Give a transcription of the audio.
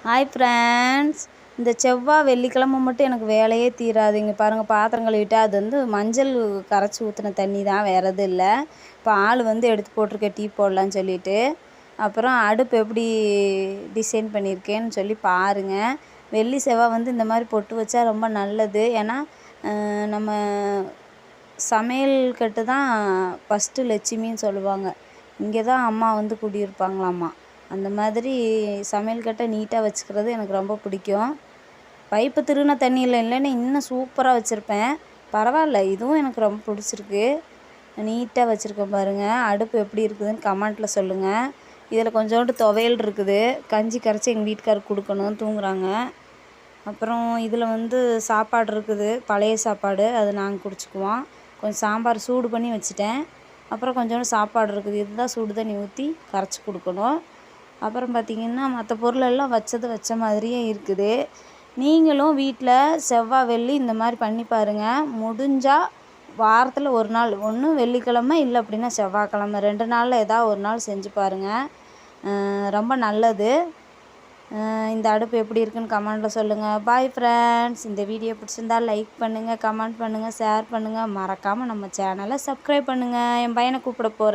Hi friends, இந்த செவ்வாய் வெள்ளிக்கிழமை மட்டும் எனக்கு வேலையே தீராது. இங்கே பாருங்கள், பாத்திரம் கழுவிட்டு அது மஞ்சள் கரைச்சி ஊற்றின தண்ணி தான், வேறு எதுவும் இல்லை. இப்போ எடுத்து போட்டிருக்கேன் டீ போடலான்னு சொல்லிட்டு. அப்புறம் அடுப்பு எப்படி டிசைன் பண்ணியிருக்கேன்னு சொல்லி பாருங்கள். வெள்ளி செவ்வாய் இந்த மாதிரி பொட்டு வச்சா ரொம்ப நல்லது. ஏன்னா நம்ம சமையல் கட்டு தான் ஃபஸ்ட்டு லட்சுமின்னு சொல்லுவாங்க. இங்கே தான் அம்மா குடியிருப்பாங்களாம்மா. அந்த மாதிரி சமையல் கட்டை நீட்டாக வச்சுக்கிறது எனக்கு ரொம்ப பிடிக்கும். பைப்பு திருகின தண்ணியில் இல்லைன்னு இன்னும் சூப்பராக வச்சுருப்பேன். பரவாயில்ல, இதுவும் எனக்கு ரொம்ப பிடிச்சிருக்கு. நீட்டாக வச்சுருக்கேன் பாருங்கள். அடுப்பு எப்படி இருக்குதுன்னு கமெண்ட்டில் சொல்லுங்கள். இதில் கொஞ்சோண்டு துவையல் இருக்குது. கஞ்சி கரைச்சி எங்கள் வீட்டுக்காரருக்கு கொடுக்கணும், தூங்குறாங்க. அப்புறம் இதில் சாப்பாடு இருக்குது, பழைய சாப்பாடு, அது நாங்கள் குடிச்சுக்குவோம். கொஞ்சம் சாம்பார் சூடு பண்ணி வச்சுட்டேன். அப்புறம் கொஞ்சோண்டு சாப்பாடு இருக்குது, இதுதான் சுடு தண்ணி ஊற்றி கரைச்சி கொடுக்கணும். அப்புறம் பார்த்திங்கன்னா மற்ற பொருளெல்லாம் வச்ச மாதிரியே இருக்குது. நீங்களும் வீட்டில் செவ்வாய் வெள்ளி இந்த மாதிரி பண்ணி பாருங்கள். முடிஞ்சால் வாரத்தில் ஒரு நாள், ஒன்று வெள்ளிக்கிழமை இல்லை அப்படின்னா செவ்வாய்க்கிழமை, 2 நாளில் ஏதாவது ஒரு நாள் செஞ்சு பாருங்கள். ரொம்ப நல்லது. இந்த அடுப்பு எப்படி இருக்குன்னு கமெண்ட்டில் சொல்லுங்கள். Bye friends. இந்த வீடியோ பிடிச்சிருந்தால் லைக் பண்ணுங்கள், கமெண்ட் பண்ணுங்கள், ஷேர் பண்ணுங்கள். மறக்காமல் நம்ம சேனலை சப்ஸ்கிரைப் பண்ணுங்கள். என் பையனை கூப்பிட போகிறேன்.